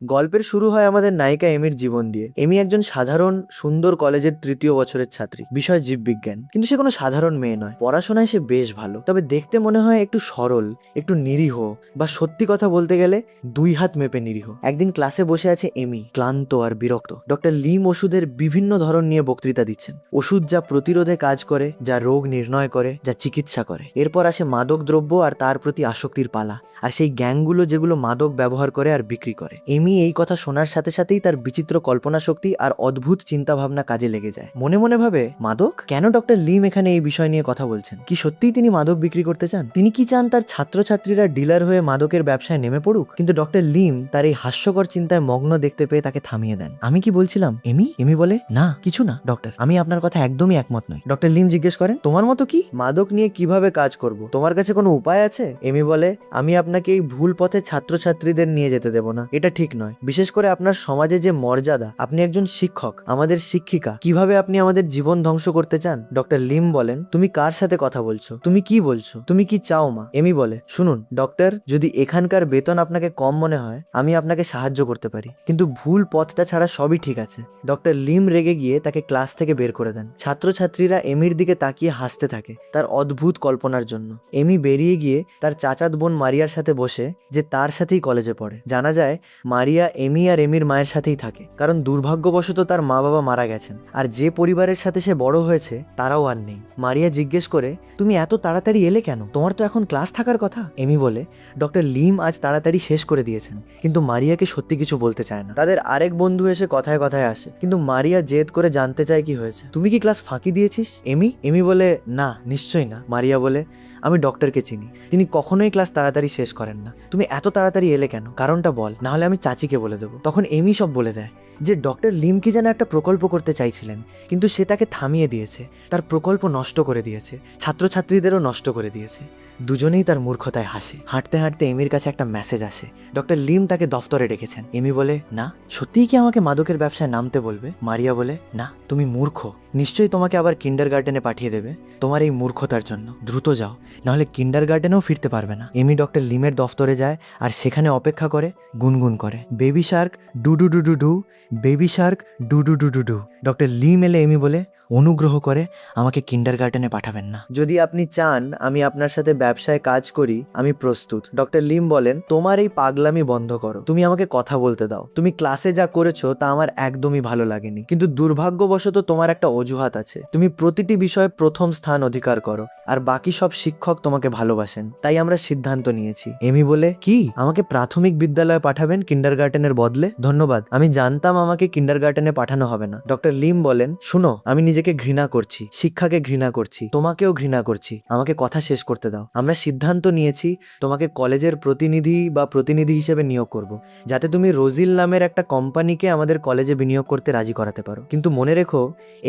গল্পের শুরু হয় আমাদের নায়িকা এমির জীবন দিয়ে। এমি একজন সাধারণ সুন্দর কলেজের তৃতীয় বছরের ছাত্রী, বিষয় জীববিজ্ঞান। কিন্তু সে কোনো সাধারণ মেয়ে নয়, পড়াশোনায় সে বেশ ভালো, তবে দেখতে মনে হয় একটু সরল, একটু নিরীহ, বা সত্যি কথা বলতে গেলে 2 হাত মেপে নিরীহ। একদিন ক্লাসে বসে আছে এমি, ক্লান্ত আর বিরক্ত। ডক্টর লিম ওষুধের বিভিন্ন ধরন নিয়ে বক্তৃতা দিচ্ছেন। ওষুধ যা প্রতিরোধে কাজ করে, যা রোগ নির্ণয় করে, যা চিকিৎসা করে। এরপর আসে মাদক দ্রব্য আর তার প্রতি আসক্তির পালা, আর সেই গ্যাংগুলো যেগুলো মাদক ব্যবহার করে আর বিক্রি করে। এমি এই কথা শোনার সাথে সাথেই তার বিচিত্র কল্পনা শক্তি আর অদ্ভুত চিন্তা ভাবনা কাজে লেগে যায়। মনে মনে ভাবে, মাদক কেন? ডক্টর লিম এখানে এই বিষয় নিয়ে কথা বলছেন। কি সত্যিই তিনি মাদক বিক্রি করতে চান? তিনি কি চান তার ছাত্রছাত্রীরা ডিলার হয়ে মাদকের ব্যবসায় নেমে পড়ুক? কিন্তু ডক্টর লিম তার এই হাস্যকর চিন্তায় মগ্ন দেখতে পেয়ে তাকে থামিয়ে দেন। আমি কি বলছিলাম এমি? এমি বলে, না কিছু না ডক্টর, আমি আপনার কথা একদমই একমত নই। ডক্টর লিম জিজ্ঞেস করেন, তোমার মতো কি? মাদক নিয়ে কিভাবে কাজ করব? তোমার কাছে কোনো উপায় আছে? এমি বলে, আমি আপনাকে এই ভুল পথে ছাত্রছাত্রীদের নিয়ে যেতে দেব না। এটা ঠিক নয়, বিশেষ করে আপনার সমাজে যে মর্যাদা। আপনি একজন শিক্ষক, আমাদের শিক্ষিকা, কিভাবে আপনি আমাদের জীবন ধ্বংস করতে চান? ডক্টর লিম বলেন, তুমি কার সাথে কথা বলছো? তুমি কি বলছো? তুমি কি চাও মা? এমি বলে, শুনুন ডক্টর, যদি এখানকার বেতন আপনাকে কম মনে হয়, আমি আপনাকে সাহায্য করতে পারি, কিন্তু ভুল পথটা ছাড়া সবই ঠিক আছে। ডক্টর লিম রেগে গিয়ে তাকে ক্লাস থেকে বের করে দেন। ছাত্রছাত্রীরা এমির দিকে তাকিয়ে হাসতে থাকে তার অদ্ভুত কল্পনার জন্য। এমি বেরিয়ে গিয়ে তার চাচাত বোন মারিয়ার সাথে বসে, যে তার সাথেই কলেজে পড়ে। জানা যায় মারিয়া এমি আর এমির মায়ের সাথেই থাকে, কারণ দুর্ভাগ্যবশত তার মা বাবা মারা গেছেন, আর যে পরিবারের সাথে সে বড় হয়েছে তারাও আর নেই। মারিয়া জিজ্ঞেস করে, তুমি এত তাড়াতাড়ি এলে কেন? তোমার তো এখন ক্লাস থাকার কথা। এমি বলে, ডক্টর লিম আজ তাড়াতাড়ি শেষ করে দিয়েছেন। কিন্তু মারিয়াকে সত্যি কিছু বলতে চায় না। তাদের আরেক বন্ধু এসে কথায় কথায় আসে, কিন্তু মারিয়া জেদ করে জানতে চায় কি হয়েছে। তুমি কি ক্লাস ফাঁকি দিয়েছিস এমি? এমি বলে, না নিশ্চয়ই না। মারিয়া বলে, আমি ডক্টরকে চিনি, তিনি কখনোই ক্লাস তাড়াতাড়ি শেষ করেন না। তুমি এত তাড়াতাড়ি এলে কেন? কারণটা বল, না হলে আমি চাচিকে বলে দেবো। তখন এমি সব বলে দেয়, যে ডক্টর লিম কি যেন একটা প্রকল্প করতে চাইছিলেন, কিন্তু সে তাকে থামিয়ে দিয়েছে। তার প্রকল্প নষ্ট করে দিয়েছে, ছাত্রছাত্রীদেরও নষ্ট করে দিয়েছে। দুজনেই তার মূর্খতায় হাসে। হাঁটতে হাঁটতে এমির কাছে একটা মেসেজ আসে, ডক্টর লিম তাকে দফতরে ডেকেছেন। এমি বলে, না সত্যিই কি আমাকে মাদকের ব্যবসায় নামতে বলবে? মারিয়া বলে, না তুমি মূর্খ, নিশ্চয়ই তোমাকে আবার কিন্ডারগার্টেনে পাঠিয়ে দেবে তোমার এই মূর্খতার জন্য। দ্রুত যাও, নাহলে কিন্ডারগার্টেনেও ফিরতে পারবে না। এমি ডক্টর লিমের দফতরে যায় আর সেখানে অপেক্ষা করে, গুনগুন করে, baby shark do do do do do, baby shark do do do do do. Doctor Lim এলে এমি বলে, অনুগ্রহ করে আমাকে কিন্ডারগার্টেনে পাঠাবেন না। যদি আপনি চান আমি আপনার সাথে ব্যবসায় কাজ করি, আমি প্রস্তুত। ডক্টর লিম বলেন, তোমার এই পাগলামি বন্ধ করো, তুমি আমাকে কথা বলতে দাও। তুমি ক্লাসে যা করেছো তা আমার একদমই ভালো লাগেনি, কিন্তু দুর্ভাগ্যবশত তোমার একটা অজুহাত আছে। তুমি প্রতিটি বিষয়ে প্রথম স্থান অধিকার করো, আর বাকি সব শিক্ষক তোমাকে ভালোবাসেন, তাই আমরা সিদ্ধান্ত নিয়েছি। এমি বলে, কি আমাকে প্রাথমিক বিদ্যালয়ে পাঠাবেন কিন্ডারগার্টেনের বদলে? ধন্যবাদ, আমি জানতাম আমাকে কিন্ডারগার্টেনে পাঠানো হবে না। ডক্টর লিম বলেন, শুনো, আমি নিজেকে ঘৃণা করছি, শিক্ষাকে ঘৃণা করছি, তোমাকেও ঘৃণা করছি। আমাকে কথা শেষ করতে দাও। আমরা সিদ্ধান্ত নিয়েছি তোমাকে কলেজের প্রতিনিধি হিসেবে নিয়োগ করব, যাতে তুমি রোজিল নামের একটা কোম্পানিকে আমাদের কলেজে বিনিয়োগ করতে রাজি করাতে পারো। কিন্তু মনে রেখো,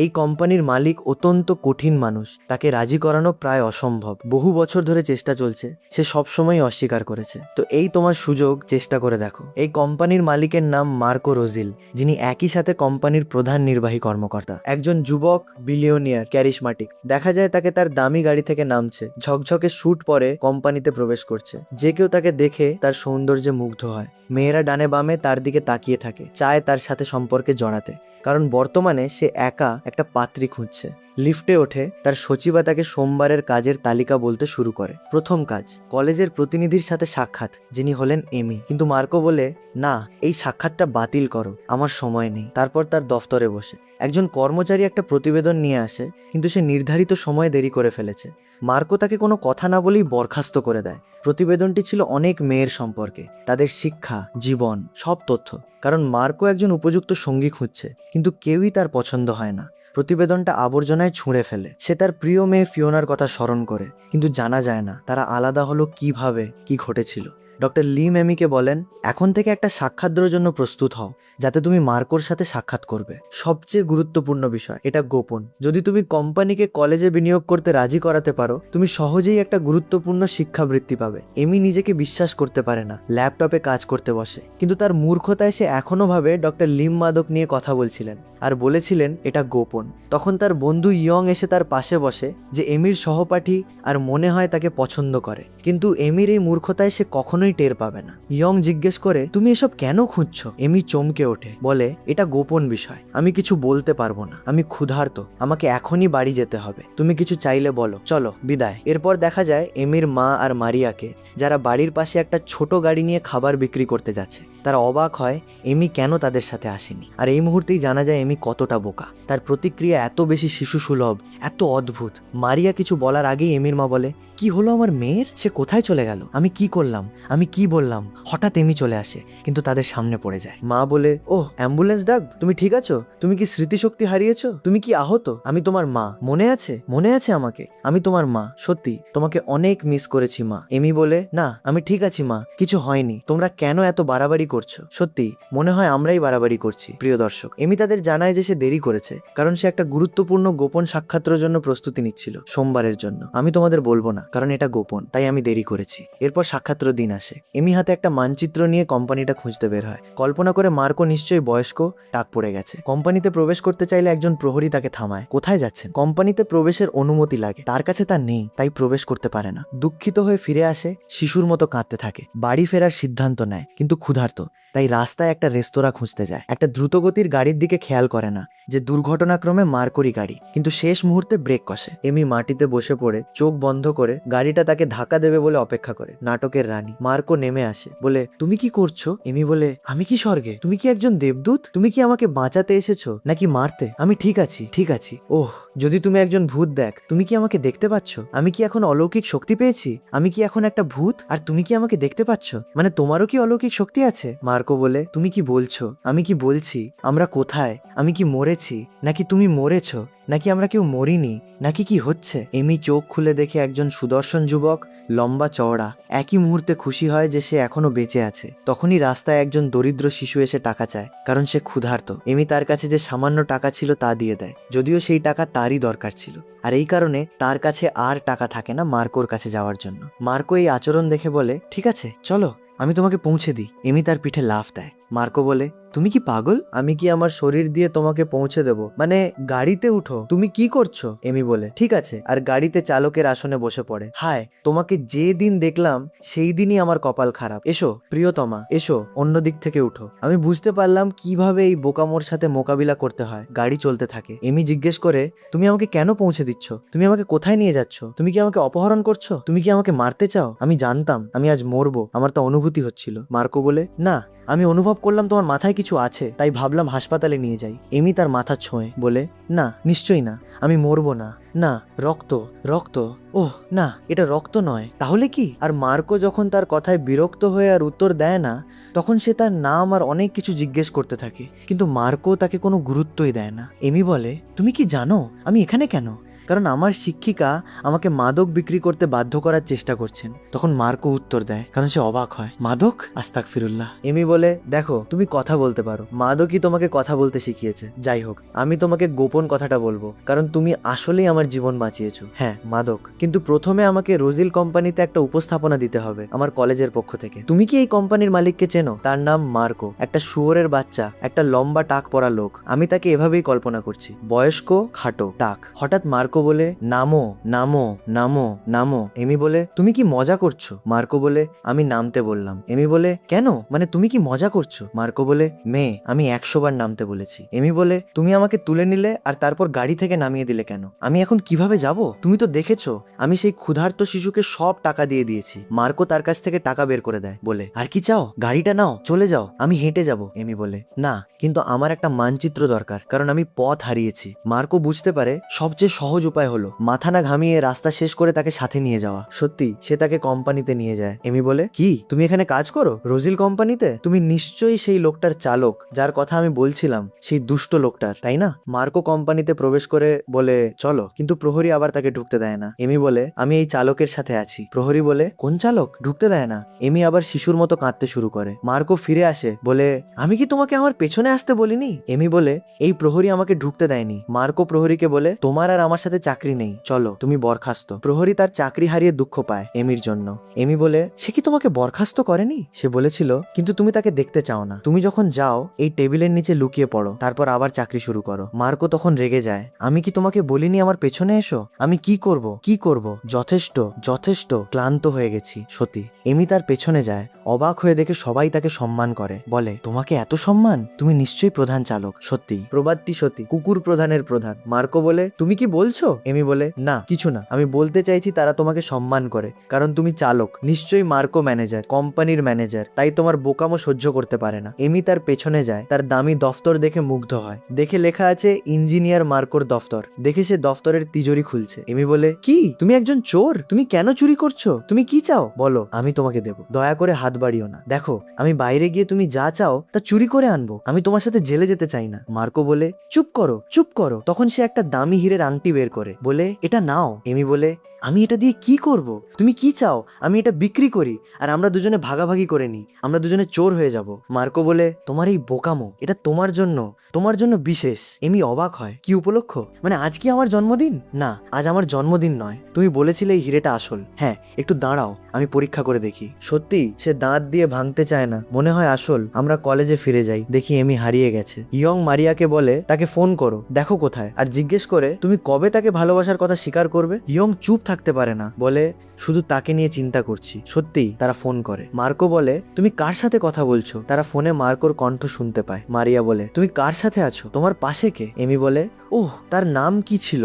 এই কোম্পানির মালিক অত্যন্ত কঠিন মানুষ, তাকে রাজি করানো প্রায় অসম্ভব। বহু বছর ধরে চেষ্টা চলছে, সে সবসময় অস্বীকার করেছে। তো এই তোমার সুযোগ, চেষ্টা করে দেখো। এই কোম্পানির মালিকের নাম মার্কো রোজিল, যিনি একই সাথে কোম্পানির প্রধান নির্বাহী কর্মকর্তা। একজন যুবক, বিলিয়নিয়ার, ক্যারিশমাটিক। দেখা যায় তাকে তার দামি গাড়ি থেকে নামছে, ঝকঝকে স্যুট পরে কোম্পানিতে প্রবেশ করছে। যে কেউ তাকে দেখে তার সৌন্দর্যে মুগ্ধ হয়। মেয়েরা ডানে বামে তার দিকে তাকিয়ে থাকে, চায় তার সাথে সম্পর্কে জড়াতে, কারণ বর্তমানে সে একা একটা পাত্রী খুঁজছে। লিফটে ওঠে, তার সচিবা তাকে সোমবারের কাজের তালিকা বলতে শুরু করে। প্রথম কাজ, কলেজের প্রতিনিধির সাথে সাক্ষাৎ, যিনি হলেন এমি। কিন্তু মার্কো বলে, না, এই সাক্ষাৎটা বাতিল করো, আমার সময় নেই। তারপর তার দফতরে বসে একজন কর্মচারী একটা প্রতিবেদন নিয়ে আসে, কিন্তু সে নির্ধারিত সময়ে দেরি করে ফেলেছে। মার্কো তাকে কোনো কথা না বলেই বরখাস্ত করে দেয়। প্রতিবেদনটি ছিল অনেক মেয়ের সম্পর্কে, তাদের শিক্ষা, জীবন, সব তথ্য। কারণ মার্কো একজন উপযুক্ত সঙ্গী খুঁজছে, কিন্তু কেউই তার পছন্দ হয় না। প্রতিবেদনটা আবর্জনায় ছুঁড়ে ফেলে। সে তার প্রিয় মেয়ে ফিওনার কথা স্মরণ করে, কিন্তু জানা যায় না তারা আলাদা হলো কিভাবে, কি ঘটেছিল। ডক্টর লিম এমিকে বলেন, এখন থেকে একটা সাক্ষাতের জন্য প্রস্তুত হও, যাতে তুমি মার্কোর সাথে সাক্ষাৎ করবে। সবচেয়ে গুরুত্বপূর্ণ বিষয়, এটা গোপন। যদি তুমি কোম্পানিকে কলেজে বিনিয়োগ করতে রাজি করাতে পারো, তুমি সহজেই একটা গুরুত্বপূর্ণ শিক্ষাবৃত্তি পাবে। এমি নিজেকে বিশ্বাস করতে পারে না, ল্যাপটপে কাজ করতে বসে, কিন্তু তার মূর্খতায় সে এখনো ভাবে ডক্টর লিম মাদক নিয়ে কথা বলছিলেন আর বলেছিলেন এটা গোপন। তখন তার বন্ধু ইয়ং এসে তার পাশে বসে, যে এমির সহপাঠী আর মনে হয় তাকে পছন্দ করে। কিন্তু এমির এই মূর্খতায় সে কখনোই কখনোই টের পাবে না। ইয়ং জিজ্ঞেস করে, তুমি এসব কেন খুঁজছো? এমি চমকে ওঠে, বলে, এটা গোপন বিষয়, আমি কিছু বলতে পারবো না, আমি ক্ষুধার্ত, আমাকে এখনই বাড়ি যেতে হবে, তুমি কিছু চাইলে বলো, চলো বিদায়। এরপর দেখা যায় এমির মা আর মারিয়াকে, যারা বাড়ির পাশে একটা ছোট গাড়ি নিয়ে খাবার বিক্রি করতে যাচ্ছে। তারা অবাক হয় এমি কেন তাদের সাথে আসেনি। আর এই মুহূর্তেই জানা যায় এমি কতটা বোকা। তার প্রতিক্রিয়া এত বেশি শিশু সুলভ, এত অদ্ভুত। মারিয়া কিছু বলার আগেই এমির মা বলে, কি হলো আমার মেয়ের? সে কোথায় চলে গেল? আমি কি করলাম? আমি কি বললাম? হঠাৎ এমি চলে আসে, কিন্তু তাদের সামনে পড়ে যায়। মা বলে, ওহ, অ্যাম্বুলেন্স ডাক, তুমি ঠিক আছো? তুমি কি স্মৃতিশক্তি হারিয়েছো? তুমি কি আহত? আমি তোমার মা, মনে আছে? মনে আছে আমাকে? আমি তোমার মা, সত্যি তোমাকে অনেক মিস করেছি মা। এমি বলে, না আমি ঠিক আছি মা, কিছু হয়নি, তোমরা কেন এত বাড়াবাড়ি করছো? সত্যি মনে হয় আমরাই বাড়াবাড়ি করছি। প্রিয় দর্শক, এমি তাদের জানায় যে সে দেরি করেছে, কারণ সে একটা গুরুত্বপূর্ণ গোপন সাক্ষাতের জন্য প্রস্তুতি নিচ্ছিল, সোমবারের জন্য। আমি তোমাদের বলবো না, কারণ এটা গোপন, তাই আমি দেরি করেছি। এরপর সাক্ষাতের দিন আসে। এমি হাতে একটা মানচিত্র নিয়ে কোম্পানিটা খুঁজতে বের হয়। কল্পনা করে মার্কো নিশ্চয়ই বয়স্ক, টাক পড়ে গেছে। কোম্পানিতে প্রবেশ করতে চাইলে একজন প্রহরী তাকে থামায়। কোথায় যাচ্ছেন? কোম্পানিতে প্রবেশের অনুমতি লাগে, তার কাছে তা নেই, তাই প্রবেশ করতে পারে না। দুঃখিত হয়ে ফিরে আসে, শিশুর মতো কাঁদতে থাকে। বাড়ি ফেরার সিদ্ধান্ত নেয়, কিন্তু ক্ষুধার্ত, তাই রাস্তায় একটা রেস্তোরাঁ খুঁজতে যায়। একটা দ্রুতগতির গাড়ির দিকে খেয়াল করে না যে দুর্ঘটনাক্রমে মার্কোরই গাড়ি, কিন্তু শেষ মুহূর্তে ব্রেক কষে। এমি মাটিতে বসে পড়ে চোখ বন্ধ করে গাড়িটা তাকে ধাক্কা দেবে বলে অপেক্ষা করে। নাটকের রানী মার্কো নেমে আসে, বলে, তুমি কি করছো? এমি বলে, আমি কি স্বর্গে? তুমি কি একজন দেবদূত? তুমি কি আমাকে বাঁচাতে এসেছো নাকি মারতে? আমি ঠিক আছি, ঠিক আছি। ওহ, যদি তুমি একজন ভূত, দেখ, তুমি কি আমাকে দেখতে পাচ্ছ? আমি কি এখন অলৌকিক শক্তি পেয়েছি? আমি কি এখন একটা ভূত আর তুমি কি আমাকে দেখতে পাচ্ছ? মানে তোমারও কি অলৌকিক শক্তি আছে? মার্কো বলে, তুমি কি বলছো? আমি কি বলছি? আমরা কোথায়? আমি কি মরেছি নাকি তুমি মরেছো? নাকি আমরা কেউ মরিনি? নাকি কি হচ্ছে? এমি চোখ খুলে দেখে একজন সুদর্শন যুবক, লম্বা চওড়া। একই মুহূর্তে খুশি হয় যে সে এখনো বেঁচে আছে। তখনই রাস্তায় একজন দরিদ্র শিশু এসে টাকা চায়, কারণ সে ক্ষুধার্ত। এমি তার কাছে যে সামান্য টাকা ছিল তা দিয়ে দেয়, যদিও সেই টাকা তারই দরকার ছিল। আর এই কারণে তার কাছে আর টাকা থাকে না মার্কোর কাছে যাওয়ার জন্য। মার্কো এই আচরণ দেখে বলে, ঠিক আছে চলো, আমি তোমাকে পৌঁছে দিই। এমি তার পিঠে লাফ দেয়। মার্কো বলে, তুমি কি পাগল? আমি কি আমার শরীর দিয়ে তোমাকে পৌঁছে দেব? মানে গাড়িতে উঠো, তুমি কি করছো? এমি বলে, ঠিক আছে, আর গাড়িতে চালকের আসনে বসে পড়ে। হায়, তোমাকে যে দিন দেখলাম সেই দিনই আমার কপাল খারাপ। এসো প্রিয়তমা, এসো, অন্য দিক থেকে উঠো। আমি বুঝতে পারলাম কিভাবে এই বোকামোর সাথে মোকাবিলা করতে হয়। গাড়ি চলতে থাকে। এমি জিজ্ঞেস করে, তুমি আমাকে কেন পৌঁছে দিচ্ছ? তুমি আমাকে কোথায় নিয়ে যাচ্ছ? তুমি কি আমাকে অপহরণ করছো? তুমি কি আমাকে মারতে চাও? আমি জানতাম আমি আজ মরবো, আমার তা অনুভূতি হচ্ছিল। মার্কো বলে, না, আমি অনুভব করলাম তোমার মাথায় কিছু আছে, তাই ভাবলাম হাসপাতালে নিয়ে যাই। এমি তার মাথা ছোঁয়ে বলে, না, নিশ্চয়ই না, আমি মরবো না। না, রক্ত, রক্ত, ওহ না, এটা রক্ত নয়, তাহলে কি? আর মার্কো যখন তার কথায় বিরক্ত হয়ে আর উত্তর দেয় না, তখন সে তার নাম আর অনেক কিছু জিজ্ঞেস করতে থাকে, কিন্তু মার্কো তাকে কোনো গুরুত্বই দেয় না। এমি বলে, তুমি কি জানো আমি এখানে কেন? কারণ আমার শিক্ষিকা আমাকে মাদক বিক্রি করতে বাধ্য করার চেষ্টা করছেন। তখন মার্কো উত্তর দেয়, কারণ সে অবাক হয়, মাদক? আস্তাগফিরুল্লাহ। এমি বলে, দেখো, তুমি কথা বলতে পারো, মাদকই তোমাকে কথা বলতে শিখিয়েছে। যাই হোক, আমি তোমাকে গোপন কথাটা বলবো, কারণ তুমি আসলেই আমার জীবন বাঁচিয়েছো। হ্যাঁ, মাদক, কিন্তু প্রথমে আমাকে রোজিল কোম্পানিতে একটা উপস্থাপনা দিতে হবে আমার কলেজের পক্ষ থেকে। তুমি কি এই কোম্পানির মালিককে চেনো? তার নাম মার্কো, একটা শুয়োরের বাচ্চা, একটা লম্বা টাক পরা লোক। আমি তাকে এভাবেই কল্পনা করছি, বয়স্ক, খাটো, টাক। হঠাৎ মার্কো বলে, নামো, নামো, নামো, নামো। এমি বলে, তুমি কি মজা করছো? মার্কো বলে, আমি নামতে বললাম। এমি বলে, কেন? মানে তুমি কি মজা করছো? মার্কো বলে, মেয়ে, আমি 100 বার নামতে বলেছি। এমি বলে, তুমি আমাকে তুলে নিলে আর তারপর গাড়ি থেকে নামিয়ে দিলে কেন? আমি এখন কিভাবে যাব? তুমি তো দেখেছো আমি সেই ক্ষুধার্ত শিশুকে সব টাকা দিয়ে দিয়েছি। মার্কো তার কাছ থেকে টাকা বের করে দেয়, বলে, আর কি চাও? গাড়িটা নাও, চলে যাও, আমি হেঁটে যাব। এমি বলে, না, কিন্তু আমার একটা মানচিত্র দরকার, কারণ আমি পথ হারিয়েছি। মার্কো বুঝতে পারে সবচেয়ে সহজ উপায় হলো মাথা না ঘামিয়ে রাস্তা শেষ করে তাকে সাথে নিয়ে যাওয়া। সত্যি সে তাকে কোম্পানিতে নিয়ে যায়। এমি বলে, কি তুমি এখানে কাজ করো রোজিল কোম্পানিতে? তুমি নিশ্চয়ই সেই লোকটার চালক যার কথা আমি বলছিলাম, সেই দুষ্ট লোকটার, তাই না? মার্কো কোম্পানিতে প্রবেশ করে বলে, চলো, কিন্তু প্রহরী আবার তাকে ঢুকতে দেয় না। এমি বলে, আমি এই চালকের সাথে আছি। প্রহরী বলে, কোন চালক? ঢুকতে দেয় না। এমি আবার শিশুর মতো কাঁদতে শুরু করে। মার্কো ফিরে আসে, বলে, আমি কি তোমাকে আমার পেছনে আসতে বলিনি? এমি বলে, এই প্রহরী আমাকে ঢুকতে দেয়নি। মার্কো প্রহরীকে বলে, তোমার আর আমার সাথে সাথে চাকরি নেই, চলো তুমি বরখাস্ত। প্রহরী তার চাকরি হারিয়ে দুঃখ পায় এমির জন্য। এমি বলে, সে কি তোমাকে বরখাস্ত করেনি? সে বলেছিল, কিন্তু তুমি তাকে দেখতে চাও না। তুমি যখন যাও এই টেবিলের নিচে লুকিয়ে পড়ো, তারপর আবার চাকরি শুরু করো। মার্কো তখন রেগে যায়, আমি কি তোমাকে বলিনি আমার পেছনে এসো? আমি কি করব কি করব? যথেষ্ট যথেষ্ট, ক্লান্ত হয়ে গেছি সত্যি। এমি তার পেছনে যায়, অবাক হয়ে দেখে সবাই তাকে সম্মান করে, বলে, তোমাকে এত সম্মান? তুমি নিশ্চয়ই প্রধান চালক। সত্যি, প্রবাদটি সত্যি, কুকুর প্রধানের প্রধান। মার্কো বলে, তুমি কি বলছো? এমি বলে, না কিছু না, আমি বলতে চাইছি তারা তোমাকে সম্মান করে কারণ তুমি চালক। নিশ্চয়ই মার্কো ম্যানেজার, কোম্পানির ম্যানেজার, তাই তোমার বোকামো সহ্য করতে পারে না। এমি তার পেছনে যায়, তার দামি দফতর দেখে মুগ্ধ হয়। দেখে লেখা আছে ইঞ্জিনিয়ার মার্কোর দফতর। দেখে সে দফতরের তিজোরি খুলছে। এমি বলে, কি তুমি একজন চোর? তুমি কেন চুরি করছো? তুমি কি চাও বলো, আমি তোমাকে দেবো। দয়া করে হাত বাড়িও না। দেখো, আমি বাইরে গিয়ে তুমি যা চাও তা চুরি করে আনবো। আমি তোমার সাথে জেলে যেতে চাই না। মার্কো বলে, চুপ করো চুপ করো। তখন সে একটা দামি হীরের আংটি বের করে, বলে, এটা নাও। এমি বলে, আমি এটা দিয়ে কি করব? তুমি কি চাও আমি এটা বিক্রি করি আর আমরা দুজনে ভাগাভাগি করে নিই, আমরা দুজনে চোর হয়ে যাব? মার্কো বলে, তোমার এই বোকামো, এটা তোমার জন্য বিশেষ। এমি অবাক হয়, কি উপলক্ষ? মানে আজ কি আমার জন্মদিন? না, আজ আমার জন্মদিন নয়। তুমি বলেছিলে এই হিরেটা আসল। হ্যাঁ, একটু দাঁড়াও, আমি পরীক্ষা করে দেখি। সত্যি, সে দাঁত দিয়ে ভাঙতে চায় না, মনে হয় আসল। আমরা কলেজে ফিরে যাই, দেখি এমি হারিয়ে গেছে। ইয়ং মারিয়াকে বলে, তাকে ফোন করো, দেখো কোথায়, আর জিজ্ঞেস করে তুমি কবে তাকে ভালোবাসার কথা স্বীকার করবে। ইয়ং চুপ থাকতে পারে না, বলে, শুধু তাকে নিয়ে চিন্তা করছি। সত্যিই তারা ফোন করে। মার্কো বলে, তুমি কার সাথে কথা বলছো? তারা ফোনে মার্কোর কণ্ঠ শুনতে পায়। মারিয়া বলে, তুমি কার সাথে আছো? তোমার পাশে কে? এমি বলে, ওহ, তার নাম কি ছিল?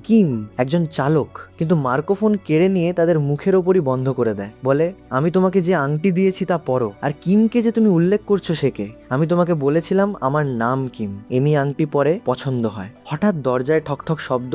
কিম, একজন চালক। কিন্তু মার্কো ফোন কেড়ে নিয়ে তাদের মুখের ওপরই বন্ধ করে দেয়, বলে, আমি তোমাকে যে আংটি দিয়েছি তা পরো, আর কিমকে যে তুমি উল্লেখ করছো সে কে? আমি তোমাকে বলেছিলাম আমার নাম কিম। এমি আংটি পরে, পছন্দ হয়। হঠাৎ দরজায় ঠকঠক শব্দ।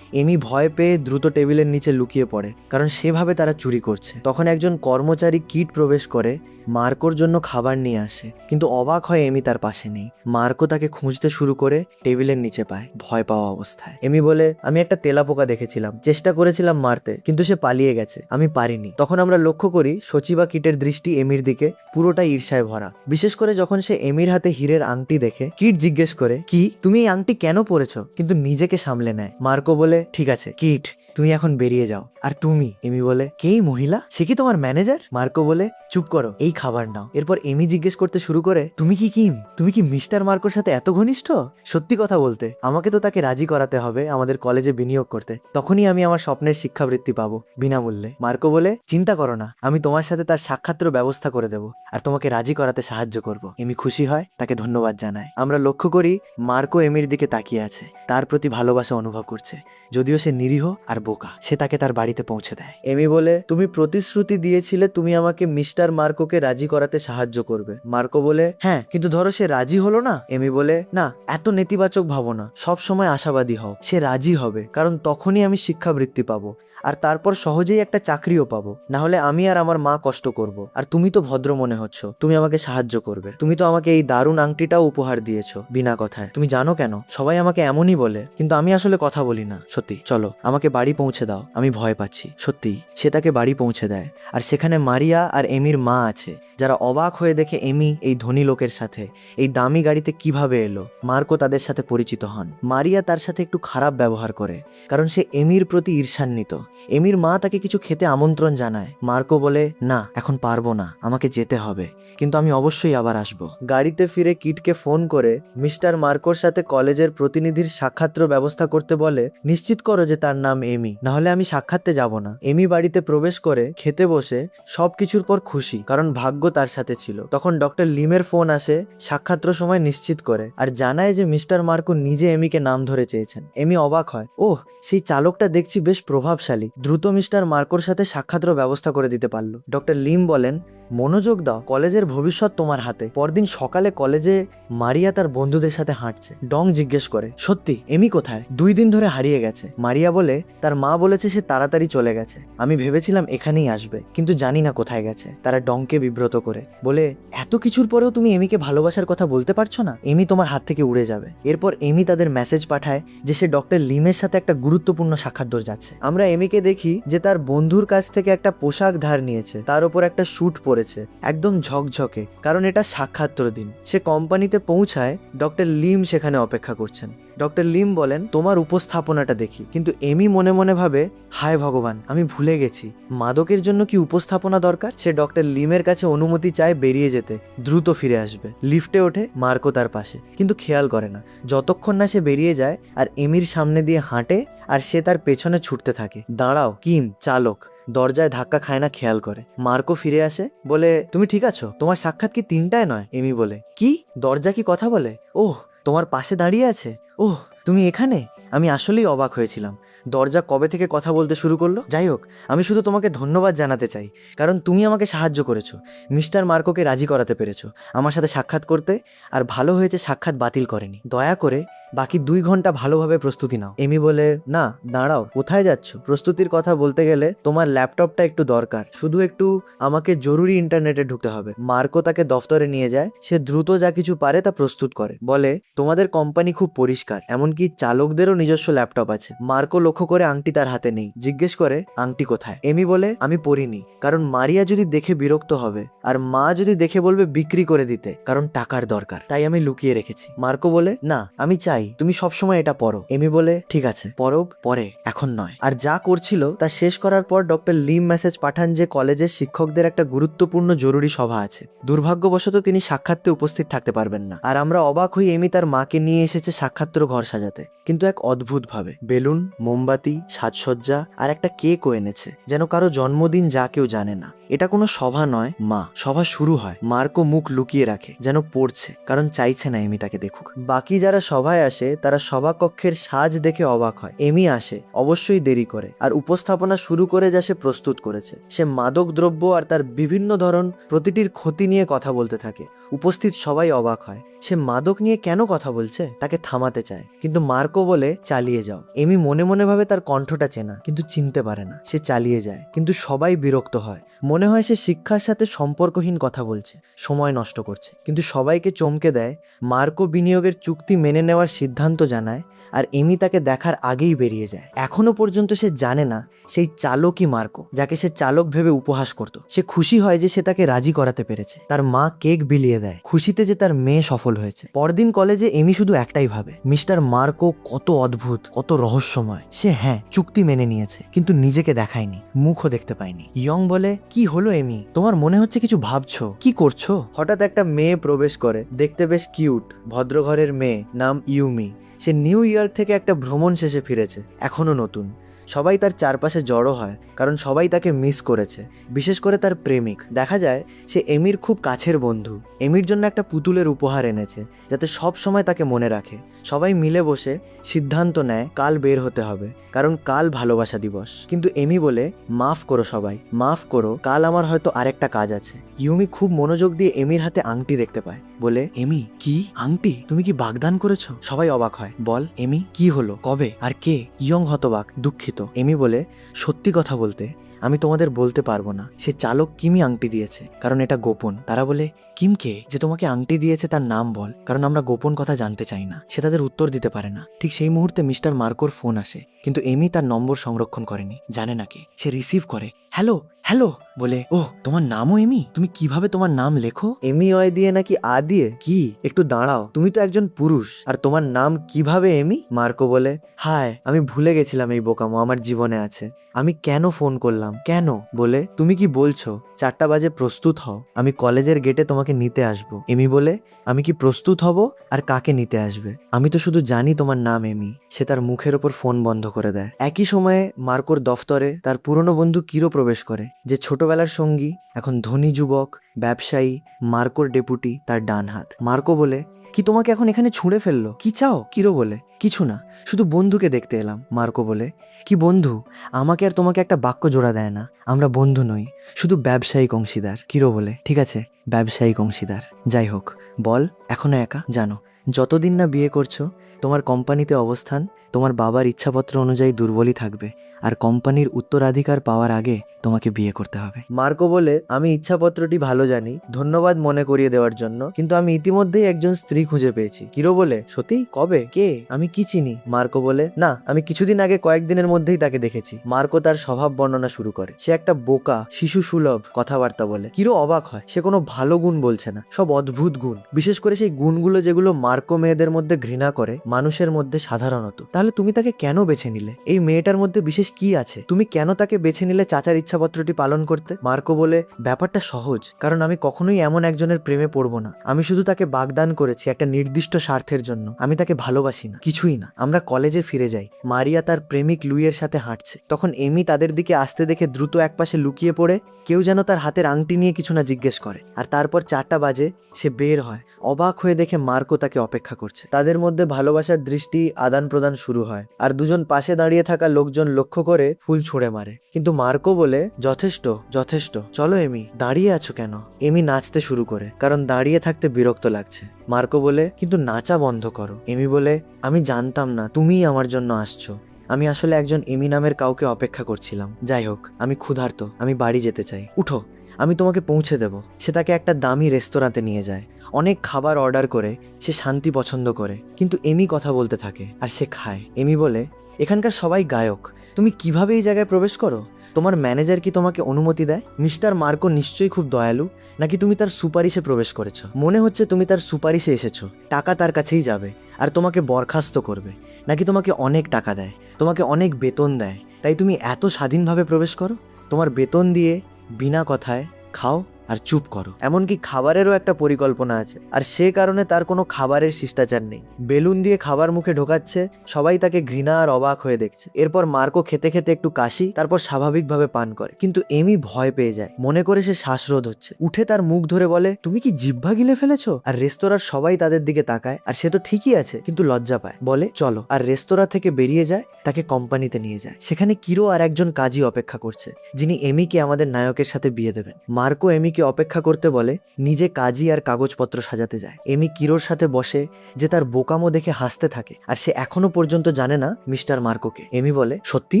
এমি ভয় পেয়ে দ্রুত টেবিলের নিচে লুকিয়ে পড়ে, কারণ সেভাবে তারা চুরি করছে। তখন একজন কর্মচারী কিট প্রবেশ করে, মার্কোর জন্য খাবার নিয়ে আসে, কিন্তু অবাক হয় এমি তার পাশে নেই। মার্কো তাকে খুঁজতে শুরু করে, টেবিলের নিচে পায় ভয় পাওয়া অবস্থায়। এমি বলে, আমি একটা তেলাপোকা দেখেছিলাম, চেষ্টা করেছিলাম মারতে, কিন্তু সে পালিয়ে গেছে, আমি পারিনি। তখন আমরা লক্ষ্য করি সচিবা কিটের দৃষ্টি এমির দিকে পুরোটাই ঈর্ষায় ভরা, বিশেষ করে যখন সে এমির হাতে হীরের আংটি দেখে। কিট জিজ্ঞেস করে, কি তুমি এই আংটি কেন পরেছো? কিন্তু নিজেকে সামলে নেয়। মার্কো বলে, ঠিক আছে কিট, তুমি এখন বেরিয়ে যাও। আর তুমি? এমি বলে, কে এই মহিলা? সে কি তোমার ম্যানেজার? মার্কো বলে, চুপ করো, এই খাবার নাও। এরপর এমি জিজ্ঞেস করতে শুরু করে, তুমি কি কিম? তুমি কি মিস্টার মার্কোর সাথে এত ঘনিষ্ঠ? সত্যি কথা বলতে, আমাকে তো তাকে রাজি করাতে হবে আমাদের কলেজে বিনিয়োগ করতে, তখনই আমি আমার স্বপ্নের শিক্ষাবৃত্তি পাবো বিনামূল্যে। মার্কো বলে, চিন্তা করো না, আমি তোমার সাথে তার সাক্ষাতের ব্যবস্থা করে দেবো আর তোমাকে রাজি করাতে সাহায্য করব। এমি খুশি হয়, তাকে ধন্যবাদ জানায়। আমরা লক্ষ্য করি মার্কো এমির দিকে তাকিয়ে আছে, তার প্রতি ভালোবাসা অনুভব করছে। যদিও সে নিরীহ আর বোকা, সে তাকে তার বাড়িতে পৌঁছে দেয়। এমি বলে, তুমি প্রতিশ্রুতি দিয়েছিলে তুমি আমাকে মিস্টার মার্কোকে রাজি করাতে সাহায্য করবে। মার্কো বলে, হ্যাঁ, কিন্তু ধরো সে রাজি হলো না। এমি বলে, না, এত নেতিবাচক ভাবো না, সব সময় আশাবাদী হও। সে রাজি হবে, কারণ তখনই আমি শিক্ষাবৃত্তি পাবো আর তারপর সহজেই একটা চাকরিও পাবো। না হলে আমি আর আমার মা কষ্ট করব। আর তুমি তো ভদ্র মনে হচ্ছ, তুমি আমাকে সাহায্য করবে। তুমি তো আমাকে এই দারুণ আংটিটাও উপহার দিয়েছো বিনা কথায়। তুমি জানো কেন সবাই আমাকে এমনই বলে, কিন্তু আমি আসলে কথা বলি না। সত্যি, চলো আমাকে বাড়ি পৌঁছে দাও, আমি ভয় পাচ্ছি। সত্যি, সে তাকে বাড়ি পৌঁছে দেয়। আর সেখানে মারিয়া আর এমির মা আছে, যারা অবাক হয়ে দেখে এমি এই ধনী লোকের সাথে এই দামি গাড়িতে কিভাবে এলো। মার্কো তাদের সাথে পরিচিত হন। মারিয়া তার সাথে একটু খারাপ ব্যবহার করে, কারণ সে এমির প্রতি ঈর্ষান্বিত। এমির মা তাকে কিছু খেতে আমন্ত্রণ জানায়। মার্কো বলে, না, এখন পারবো না, আমাকে যেতে হবে, কিন্তু আমি অবশ্যই আবার আসবো। গাড়িতে ফিরে কিটকে ফোন করে মিস্টার মার্কোর সাথে কলেজের প্রতিনিধির সাক্ষাতের ব্যবস্থা করতে বলে, নিশ্চিত করো যে তার নাম এমি, না হলে আমি সাক্ষাতে যাব না। এমি বাড়িতে প্রবেশ করে খেতে বসে সবকিছুর পর খুশি, কারণ ভাগ্য তার সাথে ছিল। তখন ডক্টর লিমের ফোন আসে, সাক্ষাতের সময় নিশ্চিত করে আর জানায় যে মিস্টার মার্কো নিজে এমিকে নাম ধরে চেয়েছেন। এমি অবাক হয়, ওহ, সেই চালকটা দেখছি বেশ প্রভাবশালী, দ্রুত মিস্টার মার্কোর সাথে সাক্ষাতের ব্যবস্থা করে দিতে পারলো। ডক্টর লিম বলেন, মনোযোগ দাও, কলেজের ভবিষ্যৎ তোমার হাতে। পরদিন সকালে কলেজে মারিয়া তার বন্ধুদের সাথে হাঁটছে। ডং জিজ্ঞেস করে, সত্যি এমি কোথায়? 2 দিন ধরে হারিয়ে গেছে। মারিয়া বলে, তার মা বলেছে সে তাড়াতাড়ি চলে গেছে, আমি ভেবেছিলাম এখানেই আসবে, কিন্তু জানি না কোথায় গেছে। তারা ডংকে বিব্রত করে বলে, এত কিছুর পরেও তুমি এমিকে ভালোবাসার কথা বলতে পারছো না? এমি তোমার হাত থেকে উড়ে যাবে। এরপর এমি তাদের মেসেজ পাঠায় যে সে ডক্টর লিমের সাথে একটা গুরুত্বপূর্ণ সাক্ষাৎ যাচ্ছে। আমরা এমিকে দেখি যে তার বন্ধুর কাছ থেকে একটা পোশাক ধার নিয়েছে, তার উপর একটা স্যুট পরে পড়েছে, একদম ঝকঝকে, কারণ এটা সাক্ষাৎর দিন। সে কোম্পানিতে পৌঁছায়, ডক্টর লিম সেখানে অপেক্ষা করছেন। ডক্টর লিম বলেন, তোমার উপস্থাপনাটা দেখি। কিন্তু এমি মনে মনে ভাবে, হায় ভগবান, আমি ভুলে গেছি মাদকের জন্য কি উপস্থাপনা দরকার। সে ডক্টর লিমের কাছে অনুমতি চায় বেরিয়ে যেতে, দ্রুত ফিরে আসবে। লিফটে ওঠে, মার্কো তার পাশে, কিন্তু খেয়াল করে না যতক্ষণ না সে বেরিয়ে যায় আর এমির সামনে দিয়ে হাঁটে আর সে তার পেছনে ছুটতে থাকে। দাঁড়াও, কিম চালক দরজায় ধাক্কা খায় না, খেয়াল করে। মার্কো ফিরে আসে, বলে, তুমি ঠিক আছো? তোমার সাক্ষাৎ কি 3টায় নয়? এমি বলে, কি? দরজা কি কথা বলে? ওহ, তোমার পাশে দাঁড়িয়ে আছে? ওহ, তুমি এখানে? আমি আসলেই অবাক হয়েছিলাম। দরজা কবে থেকে কথা বলতে শুরু করলো? যাই হোক, আমি শুধু তোমাকে ধন্যবাদ জানাতে চাই, কারণ তুমি আমাকে সাহায্য করেছো, মিস্টার মার্কোকে রাজি করাতে পেরেছো আমার সাথে সাক্ষাৎ করতে। আর ভালো হয়েছে সাক্ষাৎ বাতিল করেনি। দয়া করে বাকি 2 ঘন্টা ভালোভাবে প্রস্তুতি নাও। এমি বলে, না দাঁড়াও, কোথায় যাচ্ছ? প্রস্তুতির কথা বলতে গেলে তোমার ল্যাপটপটা একটু দরকার, শুধু একটু আমাকে জরুরি ইন্টারনেটে ঢুকতে হবে। মার্কো তাকে দফতরে নিয়ে যায়। সে দ্রুত যা কিছু পারে তা প্রস্তুত করে, বলে, তোমাদের কোম্পানি খুব পরিষ্কার, এমনকি চালকদেরও নিজস্ব ল্যাপটপ আছে। মার্কো লক্ষ্য করে আংটি তার হাতে নেই, জিজ্ঞেস করে, আংটি কোথায়? এমি বলে, আমি পরিনি, কারণ মারিয়া যদি দেখে বিরক্ত হবে, আর মা যদি দেখে বলবে বিক্রি করে দিতে, কারণ টাকার দরকার, তাই আমি লুকিয়ে রেখেছি। মার্কো বলে, না, আমি চাই তুমি সবসময় এটা পরো। এমি বলে, ঠিক আছে, পরো, পরে, এখন নয়। আর যা করছিল তা শেষ করার পর ডক্টর লিম মেসেজ পাঠান যে কলেজের শিক্ষকদের একটা গুরুত্বপূর্ণ জরুরি সভা আছে। দুর্ভাগ্যবশত তিনি সাক্ষাৎতে উপস্থিত থাকতে পারবেন না। আর আমরা অবাক হই, এমি তার মাকে নিয়ে এসেছে সাক্ষাৎর ঘর সাজাতে, কিন্তু এক অদ্ভুত ভাবে। বেলুন, মোমবাতি, সাজসজ্জা আর একটা কেকও এনেছে, যেন কারো জন্মদিন, যা কেউ জানে না। এটা কোনো সভা নয় মা। সভা শুরু হয়, মার্কো মুখ লুকিয়ে রাখে, যেন পড়ছে, কারণ চাইছে না এমি তাকে দেখুক। বাকি যারা সভায় আসে তারা সভাকক্ষের সাজ দেখে অবাক হয়। এমি আসে, অবশ্যই দেরি করে, আর উপস্থাপনা শুরু করে যা সে প্রস্তুত করেছে। সে মাদক দ্রব্য আর তার বিভিন্ন ধরন প্রতিটির ক্ষতি নিয়ে কথা বলতে থাকে। উপস্থিত সবাই অবাক হয়, সে মাদক নিয়ে কেন কথা বলছে। তাকে থামাতে চায়, কিন্তু মার্কো বলে, চালিয়ে যাও। এমি মনে মনে ভাবে তার কণ্ঠটা চেনা, কিন্তু চিনতে পারে না। সে চালিয়ে যায়, কিন্তু সবাই বিরক্ত হয়। মনে হয় সে শিক্ষার সাথে সম্পর্কহীন কথা বলছে, সময় নষ্ট করছে। কিন্তু সবাইকে চমকে দেয়, মার্কো বিনিয়োগের চুক্তি মেনে নেওয়ার সিদ্ধান্ত জানায়, আর এমি তাকে দেখার আগেই বেরিয়ে যায়। এখনো পর্যন্ত সে জানে না সেই চালকই মার্কো, যাকে সে চালক ভেবে উপহাস করত। সে খুশি হয় যে সে তাকে রাজি করাতে পেরেছে। তার মা কেক বিলিয়ে দেয়, খুশিতে যে তার মেয়ে সফল হয়েছে। পরদিন কলেজে এমি শুধু একটাই ভাবে, মিস্টার মার্কো কত অদ্ভুত, কত রহস্যময়। সে চুক্তি মেনে নিয়েছে, কিন্তু নিজেকে দেখায়নি, মুখও দেখতে পায়নি। ইয়ং বলে, কি হলো এমি, তোমার মনে হচ্ছে কিছু ভাবছো, কি করছো? হঠাৎ একটা মেয়ে প্রবেশ করে, দেখতে বেশ কিউট, ভদ্রঘরের মেয়ে, নাম ইউমি। সে নিউ ইয়র্ক থেকে একটা ভ্রমণ শেষে ফিরেছে, এখনো নতুন। সবাই তার চারপাশে জড়ো হয়, কারণ সবাই তাকে মিস করেছে, বিশেষ করে তার প্রেমিক। দেখা যায় সে এমির খুব কাছের বন্ধু। এমির জন্য একটা পুতুলের উপহার এনেছে, যাতে সব সময় তাকে মনে রাখে। সবাই মিলে বসে সিদ্ধান্ত নেয় কাল বের হতে হবে, কারণ কাল ভালোবাসা দিবস। কিন্তু এমি বলে, মাফ করো সবাই, মাফ করো, কাল আমার হয়তো আরেকটা কাজ আছে। ইউমি খুব মনোযোগ দিয়ে এমির হাতে আংটি দেখতে পায়, বলে, এমি, কি আংটি? তুমি কি বাগদান করেছো? সবাই অবাক হয়। বল এমি, কি হলো, কবে, আর কে? ইয়ং হতবাক, দুঃখিত। এমি বলে, সত্যি কথা বলতে আমি তোমাদের বলতে পারবো না সে চালক কিমই আংটি দিয়েছে, কারণ এটা গোপন। তারা বলে, কিমকে? যে তোমাকে আংটি দিয়েছে তার নাম বল, কারণ আমরা গোপন কথা জানতে চাই না। সে তাদের উত্তর দিতে পারে না। ঠিক সেই মুহূর্তে মিস্টার মার্কোর ফোন আসে, কিন্তু এমি তার নম্বর সংরক্ষণ করেনি, জানে না কে। সে রিসিভ করে, হ্যালো হ্যালো বলে, ওহ, তোমার নামও এমি? তুমি কিভাবে তোমার নাম লেখো? এমি অয় দিয়ে নাকি আ দিয়ে? কি, একটু দাঁড়াও, তুমি তো একজন পুরুষ, আর তোমার নাম কিভাবে এমি? মার্কো বলে, হায়, আমি ভুলে গেছিলাম এই বোকামো আমার জীবনে আছে। আমি কেন ফোন করলাম, কেন? বলে, তুমি কি বলছো? 4টা বাজে প্রস্তুত হও, আমি কলেজের গেটে তোমাকে নিতে আসবো। এমি বলে, আমি কি প্রস্তুত হব, আর কাকে নিতে আসবে? আমি তো শুধু জানি তোমার নাম এমি। সে তার মুখের ওপর ফোন বন্ধ করে দেয়। একই সময়ে মার্কোর দফতরে তার পুরনো বন্ধু কিরো প্রবেশ করে, যে ছোটবেলার সঙ্গী, এখন ধনী যুবক, ব্যবসায়ী, মার্কোর ডেপুটি, তার ডান হাত। মার্কো বলে, কি তোমাকে এখন এখানে ছুঁড়ে ফেললো? কি চাও? কিরো বলে, কিছু না, শুধু বন্ধুকে দেখতে এলাম। মার্কো বলে, কি বন্ধু? আমাকে আর তোমাকে একটা বাক্য জোড়া দেয় না, আমরা বন্ধু নই, শুধু ব্যবসায়িক অংশীদার। কিরো বলে, ঠিক আছে, ব্যবসায়িক অংশীদার। যাই হোক, বল, এখনো একা? জানো, যতদিন না বিয়ে করছো তোমার কোম্পানিতে অবস্থান তোমার বাবার ইচ্ছাপত্র অনুযায়ী দুর্বলই থাকবে, আর কোম্পানির উত্তরাধিকার পাওয়ার আগে তোমাকে বিয়ে করতে হবে। মার্কো বলে, আমি ইচ্ছাপত্রটি ভালো জানি, ধন্যবাদ মনে করিয়ে দেওয়ার জন্য, কিন্তু আমি ইতিমধ্যেই একজন স্ত্রী খুঁজে পেয়েছি। কিরো বলে, সত্যি? কবে? কে? আমি কি চিনি? মার্কো বলে, না, আমি কিছুদিন আগে কয়েকদিনের মধ্যেই তাকে দেখেছি। মার্কো তার স্বভাব বর্ণনা শুরু করে। সে একটা বোকা, শিশু সুলভ কথাবার্তা বলে। কিরো অবাক হয়, সে কোনো ভালো গুণ বলছে না, সব অদ্ভুত গুণ, বিশেষ করে সেই গুণগুলো যেগুলো মার্কো মেয়েদের মধ্যে ঘৃণা করে, মানুষের মধ্যে সাধারণত। তাহলে তুমি তাকে কেন বেছে নিলে? এই মেয়েটার মধ্যে বিশেষ কি আছে? তুমি কেন তাকে বেছে নিলে চাচার ইচ্ছাপত্রটি পালন করতে? মার্কো বলে, ব্যাপারটা সহজ, কারণ আমি কখনোই এমন একজনের প্রেমে পড়বো না। আমি শুধু তাকে বাগদান করেছি একটা নির্দিষ্ট স্বার্থের জন্য। আমি তাকে ভালোবাসি না, কিছুই না। আমরা কলেজে ফিরে যাই। মারিয়া তার প্রেমিক লুইয়ের সাথে হাঁটছে। তখন এমি তাদের দিকে আসতে দেখে দ্রুত একপাশে লুকিয়ে পড়ে। কেউ যেন তার হাতের আংটি নিয়ে কিছু না জিজ্ঞেস করে। আর তারপর 4টা বাজে, সে বের হয়। অবাক হয়ে দেখে মার্কো তাকে অপেক্ষা করছে। তাদের মধ্যে ভালোবাসার দৃষ্টি আদান প্রদান শুরু হয়, আর দুজন পাশে দাঁড়িয়ে থাকা লোকজন লক্ষ্য করে ফুল ছুঁড়ে মারে। কিন্তু মার্কো বলে, যথেষ্ট, যথেষ্ট, চলো এমি, দাঁড়িয়ে আছো কেন? এমি নাচতে শুরু করে, কারণ দাঁড়িয়ে থাকতে বিরক্ত লাগছে। মার্কো বলে, কিন্তু নাচা বন্ধ করো। এমি বলে, আমি জানতাম না তুমিই আমার জন্য আসছো। আমি আসলে একজন এমি নামের কাউকে অপেক্ষা করছিলাম। যাই হোক, আমি ক্ষুধার্ত, আমি বাড়ি যেতে চাই, উঠো, আমি তোমাকে পৌঁছে দেব। সে তাকে একটা দামি রেস্তোরাঁতে নিয়ে যায়। অনেক খাবার অর্ডার করে। সে শান্তি পছন্দ করে, কিন্তু এমি কথা বলতে থাকে আর সে খায়। এমি বলে, এখানকার সবাই গায়ক, তুমি কিভাবে এই জায়গায় প্রবেশ করো? তোমার ম্যানেজার কি তোমাকে অনুমতি দেয়? মিস্টার মার্কো নিশ্চয়ই খুব দয়ালু, নাকি তুমি তার সুপারিশে প্রবেশ করেছো? মনে হচ্ছে তুমি তার সুপারিশে এসেছো। টাকা তার কাছেই যাবে আর তোমাকে বরখাস্ত করবে, নাকি তোমাকে অনেক টাকা দেয়, তোমাকে অনেক বেতন দেয়, তাই তুমি এত স্বাধীনভাবে প্রবেশ করো? তোমার বেতন দিয়ে বিনা কথায় খাও আর চুপ করো। এমনকি খাবারেরও একটা পরিকল্পনা আছে, আর সে কারণে তার কোনো খাবারের শিষ্টাচার নেই। বেলুন দিয়ে খাবার মুখে ঢোকাচ্ছে, সবাই তাকে ঘৃণা আর অবাক হয়ে দেখছে। এরপর মার্কো খেতে খেতে একটু কাশি, তারপর স্বাভাবিকভাবে পান করে। কিন্তু এমি ভয় পেয়ে যায়, মনে করে সে শ্বাসরোধ হচ্ছে। উঠে তার মুখ ধরে বলে, তুমি কি জিহ্বা গিলে ফেলেছো? আর রেস্তোরাঁর সবাই তাদের দিকে তাকায়, আর সে তো ঠিকই আছে, কিন্তু লজ্জা পায়। বলে, চলো। আর রেস্তোরাঁ থেকে বেরিয়ে যায়, তাকে কোম্পানিতে নিয়ে যায়। সেখানে কিরো আর একজন কাজী অপেক্ষা করছে, যিনি এমিকে আমাদের নায়কের সাথে বিয়ে দেবেন। মার্কো এমিকে অপেক্ষা করতে বলে, নিজে কাজী আর কাগজপত্র সাজাতে যায়। এমি কিরোর সাথে বসে, যে তার বোকামো দেখে হাসতে থাকে, আর সে এখনো পর্যন্ত জানে না মিস্টার মার্কোকে। এমি বলে, সত্যি?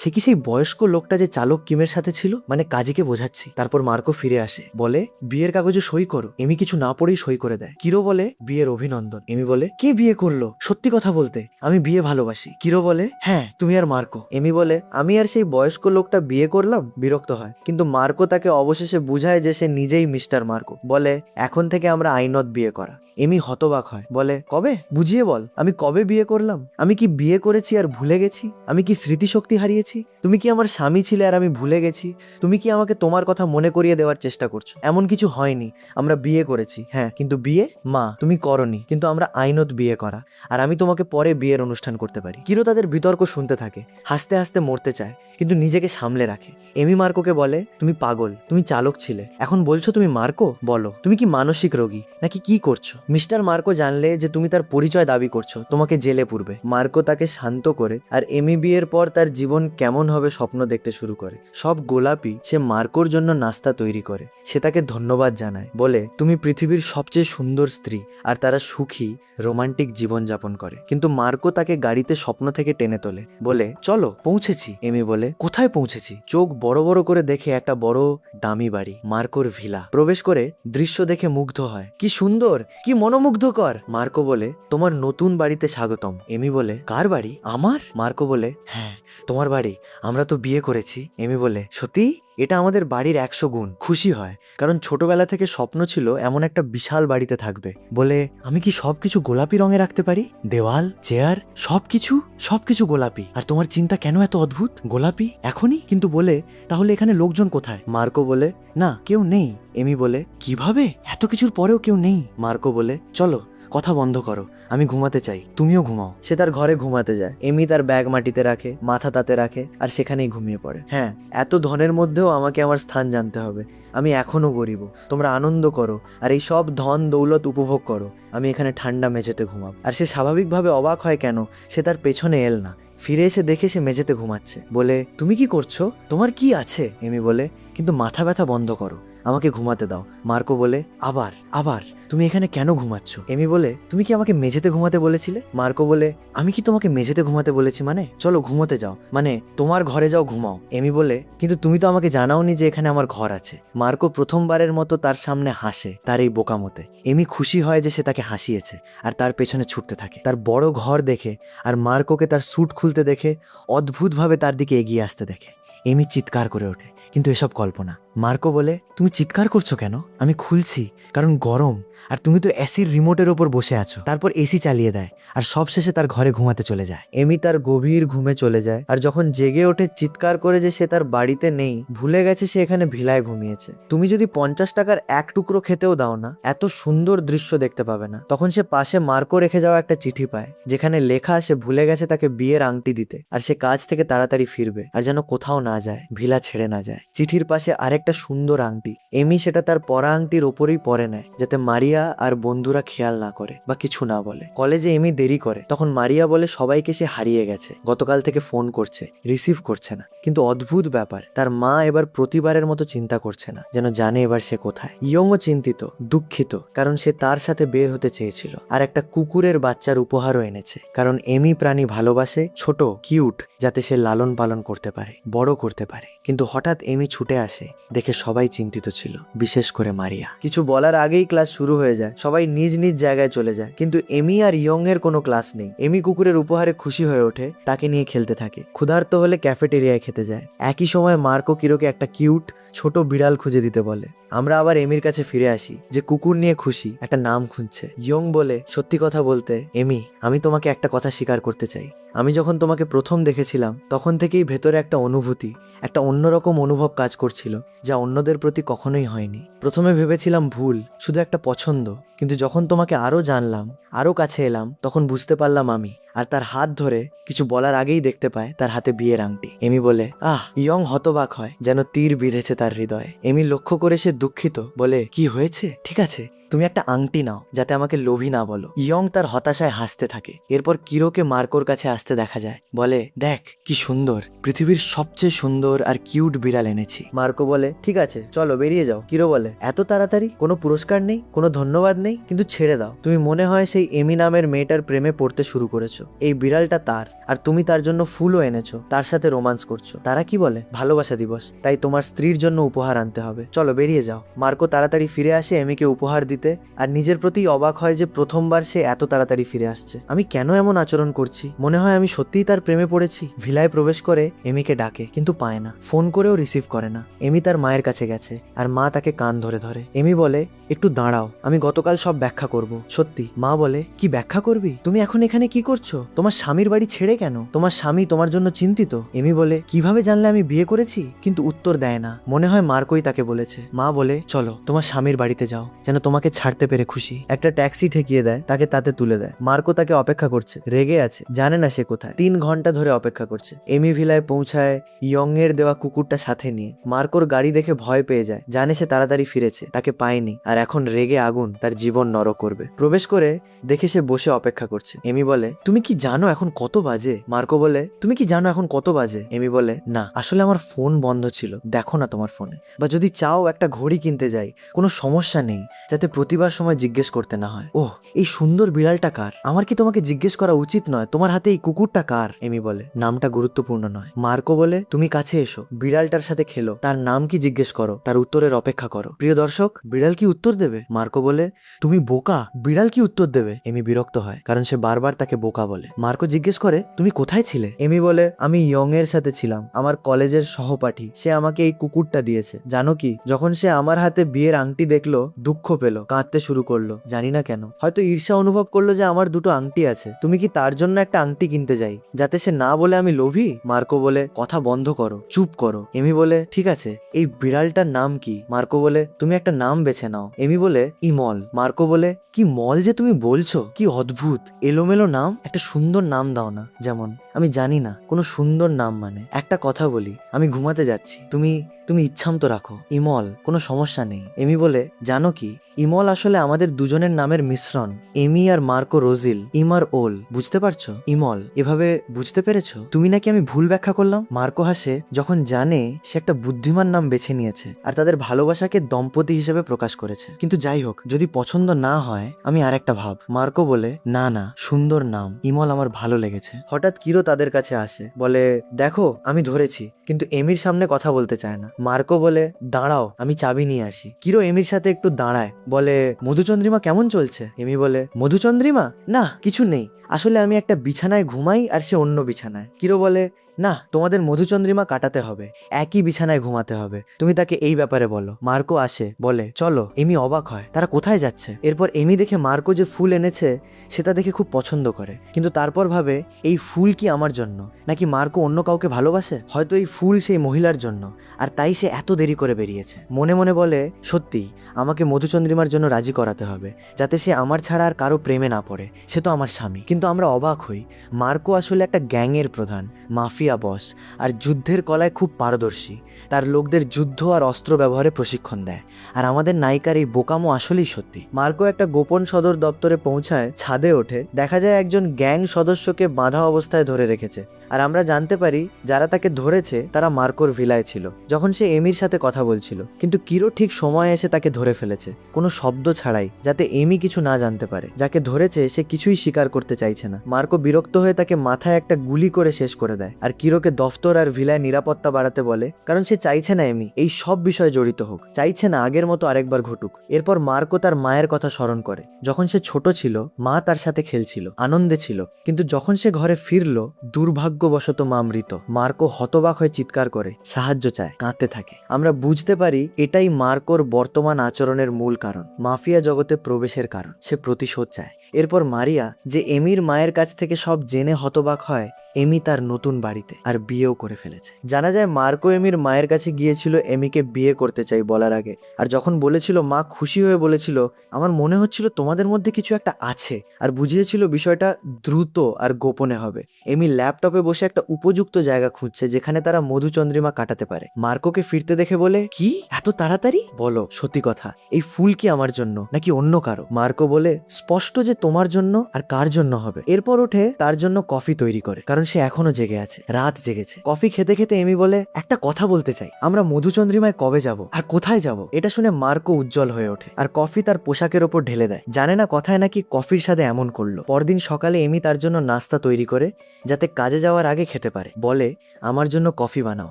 সে কি সেই বয়স্ক লোকটা যে চালক কিমের সাথে ছিল? মানে কাজীকে বোঝাচ্ছি। তারপর মার্কো ফিরে আসে, বলে, বিয়ের কাগজে সই করো। এমি কিছু না পড়েই সই করে দেয়। কিরো বলে, বিয়ের অভিনন্দন। এমি বলে, কে বিয়ে করলো? সত্যি কথা বলতে, আমি বিয়ে ভালোবাসি। কিরো বলে, হ্যাঁ, তুমি আর মার্কো। এমি বলে, আমি আর সেই বয়স্ক লোকটা বিয়ে করলাম? বিরক্ত হয়, কিন্তু মার্কো তাকে অবশেষে বুঝায় যে সে নিজেই মিস্টার মার্কো। বলে, এখন থেকে আমরা আইনত বিয়ে করা। এমি হতবাক হয়, বলে, কবে? বুঝিয়ে বল, আমি কবে বিয়ে করলাম? আমি কি বিয়ে করেছি আর ভুলে গেছি? আমি কি স্মৃতিশক্তি হারিয়েছি? তুমি কি আমার স্বামী ছিলে আর আমি ভুলে গেছি? তুমি কি আমাকে তোমার কথা মনে করিয়ে দেওয়ার চেষ্টা করছো? এমন কিছু হয়নি, আমরা বিয়ে করেছি, হ্যাঁ, কিন্তু বিয়ে মা তুমি করনি, কিন্তু আমরা আইনত বিয়ে করা, আর আমি তোমাকে পরে বিয়ের অনুষ্ঠান করতে পারি। কিরো তাদের বিতর্ক শুনতে থাকে, হাসতে হাসতে মরতে চায়, কিন্তু নিজেকে সামলে রাখে। এমি মার্কোকে বলে, তুমি পাগল, তুমি চালক ছিলে, এখন বলছো তুমি মার্কো? বলো, তুমি কি মানসিক রোগী নাকি কি করছো? মিস্টার মার্কো জানলে যে তুমি তার পরিচয় দাবি করছো, তোমাকে জেলে পুরবে। মার্কো তাকে শান্ত করে, আর এমি বিয়ের পর তার জীবন কেমন হবে স্বপ্ন দেখতে শুরু করে। সব গোলাপি সে মার্কোর জন্য নাস্তা তৈরি করে। সে তাকে ধন্যবাদ জানায়, বলে, তুমি পৃথিবীর সবচেয়ে সুন্দর স্ত্রী। আর তারা সুখী রোমান্টিক জীবন যাপন করে। কিন্তু মার্কো তাকে গাড়িতে স্বপ্ন থেকে টেনে তোলে, বলে, চলো, পৌঁছেছি। এমি বলে, কোথায় পৌঁছেছি? চোখ বড় বড় করে দেখে একটা বড় দামি বাড়ি, মার্কোর ভিলা। প্রবেশ করে দৃশ্য দেখে মুগ্ধ হয়, কি সুন্দর, কি মনোমুগ্ধকর। মার্কো বলে, তোমার নতুন বাড়িতে স্বাগতম। এমি বলে, কার বাড়ি? আমার? মার্কো বলে, হ্যাঁ, তোমার বাড়ি, আমরা তো বিয়ে করেছি। এমি বলে, সত্যি? এটা আমাদের বাড়ির 100 গুণ। খুশি হয়, কারণ ছোটবেলা থেকে স্বপ্ন ছিল এমন একটা বিশাল বাড়িতে থাকবে। বলে, আমি কি সবকিছু গোলাপি রঙে রাখতে পারি? দেওয়াল, চেয়ার, সবকিছু সবকিছু গোলাপি। আর তোমার চিন্তা কেন এত অদ্ভুত? গোলাপি এখনই? কিন্তু বলে, তাহলে এখানে লোকজন কোথায়? মার্কো বলে, না, কেউ নেই। এমি বলে, কিভাবে? এত কিছুর পরেও কেউ নেই? মার্কো বলে, চলো, কথা বন্ধ করো, আমি ঘুমাতে চাই, তুমিও ঘুমাও। সে তার ঘরে ঘুমাতে যায়। এমি তার ব্যাগ মাটিতে রাখে, মাথা তাতে রাখে, আর সেখানেই ঘুমিয়ে পড়ে। হ্যাঁ, এত ধনের মধ্যেও আমাকে আমার স্থান জানতে হবে। আমি এখনো গরিব, তোমরা আনন্দ করো আর এই সব ধন দৌলত উপভোগ করো, আমি এখানে ঠান্ডা মেঝেতে ঘুমাব। আর সে স্বাভাবিকভাবে অবাক হয় কেন সে তার পেছনে এল না। ফিরে এসে দেখে সে মেঝেতে ঘুমাচ্ছে। বলে, তুমি কি করছো? তোমার কি আছে? এমি বলে, কিন্তু মাথা ব্যথা বন্ধ করো, আমাকে ঘুমাতে দাও। মার্কো বলে, আবার আবার তুমি এখানে কেন ঘুমাচ্ছ? এমি বলে, তুমি কি আমাকে মেঝেতে ঘুমাতে বলেছিলে? মার্কো বলে, আমি কি তোমাকে মেঝেতে ঘুমাতে বলেছি? মানে চলো ঘুমোতে যাও, মানে তোমার ঘরে যাও ঘুমাও। এমি বলে, কিন্তু তুমি তো আমাকে জানাওনি যে এখানে আমার ঘর আছে। মার্কো প্রথমবারের মতো তার সামনে হাসে, তার এই বোকামোতে। এমি খুশি হয় যে সে তাকে হাসিয়েছে, আর তার পেছনে ছুটতে থাকে। তার বড় ঘর দেখে আর মার্কোকে তার স্যুট খুলতে দেখে অদ্ভুতভাবে তার দিকে এগিয়ে আসতে দেখে এমি চিৎকার করে ওঠে, কিন্তু এসব কল্পনা। মার্কো বলে, তুমি চিৎকার করছো কেন? আমি খুলছি কারণ গরম, আর তুমি তো এসির রিমোটের ওপর বসে আছো। তারপর এসি চালিয়ে দেয় আর সবশেষে তার ঘরে ঘুমাতে চলে যায়। এমি তার গভীর ঘুমে চলে যায়, আর যখন জেগে ওঠে চিৎকার করে যে সে তার বাড়িতে নেই, ভুলে গেছে সে এখানে ভিলায় ঘুমিয়েছে। তুমি যদি 50 টাকার এক টুকরো খেতেও দাও না, এত সুন্দর দৃশ্য দেখতে পাবে না। তখন সে পাশে মার্কো রেখে যাওয়া একটা চিঠি পায়, যেখানে লেখা সে ভুলে গেছে তাকে বিয়ের আংটি দিতে, আর সে কাজ থেকে তাড়াতাড়ি ফিরবে, আর যেন কোথাও না যায়, ভিলা ছেড়ে না যায়। চিঠির পাশে আরেকটা সুন্দর আংটি। এমি সেটা তার পরা আংটির ওপরেই পরে নেয়, যাতে মারিয়া আর বন্ধুরা খেয়াল না করে বা কিছু না বলে। কলেজে এমি দেরি করে, তখন মারিয়া বলে সবাইকে সে হারিয়ে গেছে, গতকাল থেকে ফোন করছে, রিসিভ করছে না। কিন্তু অদ্ভুত ব্যাপার, তার মা এবার প্রতিবারের মতো চিন্তা করছে না, যেন জানে এবার সে কোথায়। ইয়ংও চিন্তিত, দুঃখিত, কারণ সে তার সাথে বের হতে চেয়েছিল, আর একটা কুকুরের বাচ্চার উপহারও এনেছে, কারণ এমি প্রাণী ভালোবাসে, ছোট কিউট, যাতে সে লালন পালন করতে পারে, বড় করতে পারে। কিন্তু হঠাৎ এমি ছুটে আসে, দেখে সবাই চিন্তিত ছিল, বিশেষ করে মারিয়া। কিছু বলার আগেই ক্লাস শুরু হয়ে যায়, সবাই নিজ নিজ জায়গায় চলে যায়, কিন্তু এমি আর ইয়ং এর কোনো ক্লাস নেই। এমি কুকুরের উপহারে খুশি হয়ে ওঠে, তাকে নিয়ে খেলতে থাকে। ক্ষুধার্ত হলে ক্যাফেটেরিয়ায় খেতে যায়। একই সময় মার্কো কিরোকে একটা কিউট ছোট বিড়াল খুঁজে দিতে বলে। আমরা আবার এমির কাছে ফিরে আসি, যে কুকুর নিয়ে খুশি, একটা নাম খুঁজছে। ইয়ং বলে, সত্যি কথা বলতে এমি, আমি তোমাকে একটা কথা স্বীকার করতে চাই। আমি যখন তোমাকে প্রথম দেখেছিলাম, তখন থেকেই ভেতরে একটা অনুভূতি, একটা অন্যরকম অনুভব কাজ করছিল, যা অন্যদের প্রতি কখনোই হয়নি। প্রথমে ভেবেছিলাম ভুল, শুধু একটা পছন্দ, কিন্তু যখন তোমাকে আরো জানলাম, আরো কাছে এলাম, তখন বুঝতে পারলাম আমি। আর তার হাত ধরে কিছু বলার আগেই দেখতে পায় তার হাতে বিয়ের আংটি। এমি বলে, আহ। ইয়ং হতবাক হয়, যেন তীর বিঁধেছে তার হৃদয়ে। এমি লক্ষ্য করে সে দুঃখিত, বলে, কি হয়েছে? ঠিক আছে, তুমি একটা আংটি নাও, যাতে আমাকে লোভী না বলো। ইয়ং তার হতাশায় হাসতে থাকে। এরপর কিরোকে মার্কোর কাছে আসতে দেখা যায়, বলে, দেখ কি সুন্দর, পৃথিবীর সবচেয়ে সুন্দর আর কিউট বিড়াল এনেছি। মার্কো বলে, ঠিক আছে চলো বেরিয়ে যাও। কিরো বলে, এত তাড়াতাড়ি? কোনো পুরস্কার নেই, কোনো ধন্যবাদ নেই? কিন্তু ছেড়ে দাও, তুমি মনে হয় সেই এমি নামের মেয়েটার প্রেমে পড়তে শুরু করেছো। এই বিড়ালটা তার, আর তুমি তার জন্য ফুলও এনেছো, তার সাথে রোমান্স করছো। তারা কি বলে, ভালোবাসা দিবস, তাই তোমার স্ত্রীর জন্য উপহার আনতে হবে, চলো বেরিয়ে যাও। মার্কো তাড়াতাড়ি ফিরে আসে এমিকে উপহার দিতে, আর নিজের প্রতি অবাক হয় যে প্রথমবার সে এত তাড়াতাড়ি ফিরে আসছে। আমি কেন এমন আচরণ করছি? মনে হয় আমি সত্যিই তার প্রেমে পড়েছি। ভিলায় প্রবেশ করে এমিকে ডাকে, কিন্তু পায় না, ফোন করেও রিসিভ করে না। এমি তার মায়ের কাছে গেছে, আর মা তাকে কান ধরে ধরে। এমি বলে, একটু দাঁড়াও, আমি গতকাল সব ব্যাখ্যা করব। সত্যি? মা বলে, কি ব্যাখ্যা করবি? তুমি এখন এখানে কি করছো? তোমার স্বামীর বাড়ি ছেড়ে কেন? তোমার স্বামী তোমার জন্য চিন্তিত। এমি বলে, কিভাবে জানলে আমি বিয়ে করেছি? কিন্তু উত্তর দেয় না, মনে হয় মার্কোই তাকে বলেছে। মা বলে, চলো তোমার স্বামীর বাড়িতে যাও, যেন তোমাকে ছাড়তে পেরে খুশি। একটা ট্যাক্সি ঠেকিয়ে দেয়, তাকে তাতে তুলে দেয়। মার্কো তাকে অপেক্ষা করছে, রেগে আছে, জানে না সে কোথায়। 3 ঘন্টা ধরে অপেক্ষা করছে। এমি ভিলায় পৌঁছায় ইয়ং এর দেওয়া কুকুরটা সাথে নিয়ে। মার্কোর গাড়ি দেখে ভয় পেয়ে যায়, জানে সে তাড়াতাড়ি ফিরেছে, তাকে পায়নি, আর এখন রেগে আগুন, তার জীবন নরক করবে। প্রবেশ করে দেখে সে বসে অপেক্ষা করছে। এমি বলে, তুমি কি জানো এখন কত বাজে? মার্কো বলে, তুমি কি জানো এখন কত বাজে? এমি বলে, না, আসলে আমার ফোন বন্ধ ছিল, দেখো না তোমার ফোনে। বা যদি চাও একটা ঘড়ি কিনতে যাই, কোনো সমস্যা নেই, যাতে প্রতিবার সময় জিজ্ঞেস করতে না হয়। ওহ, এই সুন্দর বিড়ালটা কার? আমার কি তোমাকে জিজ্ঞেস করা উচিত নয় তোমার হাতে এই কুকুরটা কার? এমি বলে, নামটা গুরুত্বপূর্ণ নয়। মার্কো বলে, তুমি কাছে এসো, বিড়ালটার সাথে খেলো, তার নাম কি জিজ্ঞেস করো, তার উত্তরের অপেক্ষা করো। প্রিয় দর্শক, বিড়াল কি উত্তর দেবে? মার্কো বলে, তুমি বোকা, বিড়াল কি উত্তর দেবে? এমি বিরক্ত হয়, কারণ সে বারবার তাকে বোকা বলে। মার্কো জিজ্ঞেস করে, তুমি কোথায় ছিলে? এমি বলে, আমি ইয়ং এর সাথে ছিলাম, আমার কলেজের সহপাঠী, সে আমাকে এই কুকুরটা দিয়েছে। জানো কি, যখন সে আমার হাতে বিয়ের আংটি দেখলো, দুঃখ পেল, কাঁদতে শুরু করলো, জানি না কেন, হয়তো ঈর্ষা অনুভব করলো যে আমার দুটো আংটি আছে। তুমি কি তার জন্য একটা আংটি কিনতে যাই, যাতে সে না বলে আমি লোভী? মার্কো বলে, কথা বন্ধ করো, চুপ করো। এমি বলে, ঠিক আছে, এই বিড়ালটার নাম কি? মার্কো বলে, তুমি একটা নাম বেছে নাও। এমি বলে, ইমল। মার্কো বলে, কি মল যে তুমি বলছো, কি অদ্ভুত এলোমেলো নাম, একটা সুন্দর নাম দাও না, যেমন আমি জানি না কোনো সুন্দর নাম মানে। একটা কথা বলি, আমি ঘুমাতে যাচ্ছি, তুমি তুমি ইচ্ছামতো রাখো। ইমল, কোনো সমস্যা নেই। এমি বলে, জানো কি, ইমল আসলে আমাদের দুজনের নামের মিশ্রণ। এমি আর মার্কো রোজিল, ইমার ওল, বুঝতে পারছো? ইমল, এভাবে বুঝতে পেরেছো? তুমি নাকি আমি ভুল ব্যাখ্যা করলাম? মার্কো হাসে, যখন জানে সে একটা বুদ্ধিমান নাম বেছে নিয়েছে আর তাদের ভালোবাসাকে দম্পতি হিসেবে প্রকাশ করেছে। কিন্তু যাই হোক, যদি পছন্দ না হয় আমি আরেকটা ভাব। মার্কো বলে, না না, সুন্দর নাম ইমল, আমার ভালো লেগেছে। হঠাৎ কিরো তাদের কাছে আসে, বলে, দেখো আমি ধরেছি, কিন্তু এমির সামনে কথা বলতে চায় না। মার্কো বলে, দাঁড়াও, আমি চাবি নিয়ে আসি। কিরো এমির সাথে একটু দাঁড়ায়, বলে, মধুচন্দ্রিমা কেমন চলছে? এমি বলে, মধুচন্দ্রিমা? না, কিছু নেই, আসলে আমি একটা বিছানায় ঘুমাই আর সে অন্য বিছানায়। কিরো বলে, না, তোমাদের মধুচন্দ্রিমা কাটাতে হবে, একই বিছানায় ঘুমাতে হবে, তুমি তাকে এই ব্যাপারে বলো। মার্কো আসে, বলে, চলো। এমি অবাক হয়, তারা কোথায় যাচ্ছে? এরপর এমি দেখে মার্কো যে ফুল এনেছে সেটা দেখে খুব পছন্দ করে, কিন্তু তারপর ভাবে, এই ফুল কি আমার জন্য, নাকি মার্কো অন্য কাউকে ভালোবাসে? হয়তো এই ফুল সেই মহিলার জন্য, আর তাই সে এত দেরি করে বেরিয়েছে। মনে মনে বলে, সত্যি আমাকে মধুচন্দ্রিমার জন্য রাজি করাতে হবে, যাতে সে আমার ছাড়া আর কারো প্রেমে না পড়ে, সে তো আমার স্বামী। কিন্তু আমরা অবাক হই, মার্কো আসলে একটা গ্যাংয়ের প্রধান, মাফিয়া বস, আর যুদ্ধের কলায় খুব পারদর্শী। তার লোকদের যুদ্ধ আর অস্ত্র ব্যবহারে প্রশিক্ষণ দেয়। আর আমাদের নায়িকার এই বোকামো আসলেই সত্যি। মার্কো একটা গোপন সদর দপ্তরে পৌঁছায়, ছাদে ওঠে, দেখা যায় একজন গ্যাং সদস্যকে বাঁধা অবস্থায় ধরে রেখেছে। আর আমরা জানতে পারি যারা তাকে ধরেছে তারা মার্কোর ভিলায় ছিল যখন সে এমির সাথে কথা বলছিল। কিন্তু কিরো ঠিক সময় এসে তাকে ধরে ফেলেছে, কোনো শব্দ ছাড়াই, যাতে এমি কিছু না জানতে পারে। যাকে ধরেছে সে কিছুই স্বীকার করতে চাইছে না। মার্কো বিরক্ত হয়ে তাকে মাথায় একটা গুলি করে শেষ করে দেয়, আর কিরোকে দফতর আর ভিলায় নিরাপত্তা বাড়াতে বলে, কারণ সে চাইছে না এমি এই সব বিষয়ে জড়িত হোক, চাইছে না আগের মতো আরেকবার ঘটুক। এরপর মার্কো তার মায়ের কথা স্মরণ করে। যখন সে ছোট ছিল মা তার সাথে খেলছিল, আনন্দে ছিল, কিন্তু যখন সে ঘরে ফিরল দুর্ভাগ্যবশত মা মৃত। মার্কো হতবাক হয়ে চিৎকার করে, সাহায্য চায়, কাঁদতে থাকে। আমরা বুঝতে পারি এটাই মার্কোর বর্তমান আচরণের মূল কারণ, মাফিয়া জগতে প্রবেশের কারণ। সে প্রতিশোধ চায়। এরপর মারিয়া, যে এমির মায়ের কাছ থেকে সব জেনে হতবাক হয়, এমি তার নতুন বাড়িতে আর বিয়েও করে ফেলেছে। জানা যায় মার্কো এমির মায়ের কাছে গিয়েছিল এমিকে বিয়ে করতে চাই বলার আগে, আর যখন বলেছিল মা খুশি হয়ে বলেছিল, আমার মনে হচ্ছিল তোমাদের মধ্যে কিছু একটা আছে, আর বুঝিয়েছিল বিষয়টা দ্রুত আর গোপনে হবে। এমি ল্যাপটপে বসে একটা উপযুক্ত জায়গা খুঁজছে যেখানে তারা মধুচন্দ্রিমা কাটাতে পারে। মার্কোকে ফিরতে দেখে বলে, কি এত তাড়াতাড়ি? বলো সত্যি কথা, এই ফুল কি আমার জন্য নাকি অন্য কারো? মার্কো বলে, স্পষ্ট যে তোমার জন্য, আর কার জন্য হবে? এরপর ওঠে তার জন্য কফি তৈরি করে, কারণ সে এখনো জেগে আছে, রাত জেগেছে। কফি খেতে খেতে এমি বলে, একটা কথা বলতে চাই, আমরা মধুচন্দ্রিমায় কবে যাব আর কোথায় যাব? এটা শুনে মার্কো উজ্জ্বল হয়ে ওঠে আর কফি তার পোশাকের ওপর ঢেলে দেয়। জানে না কথায় নাকি কফির সাথে এমন করলো। পরদিন সকালে এমি তার জন্য নাস্তা তৈরি করে যাতে কাজে যাওয়ার আগে খেতে পারে। বলে, আমার জন্য কফি বানাও।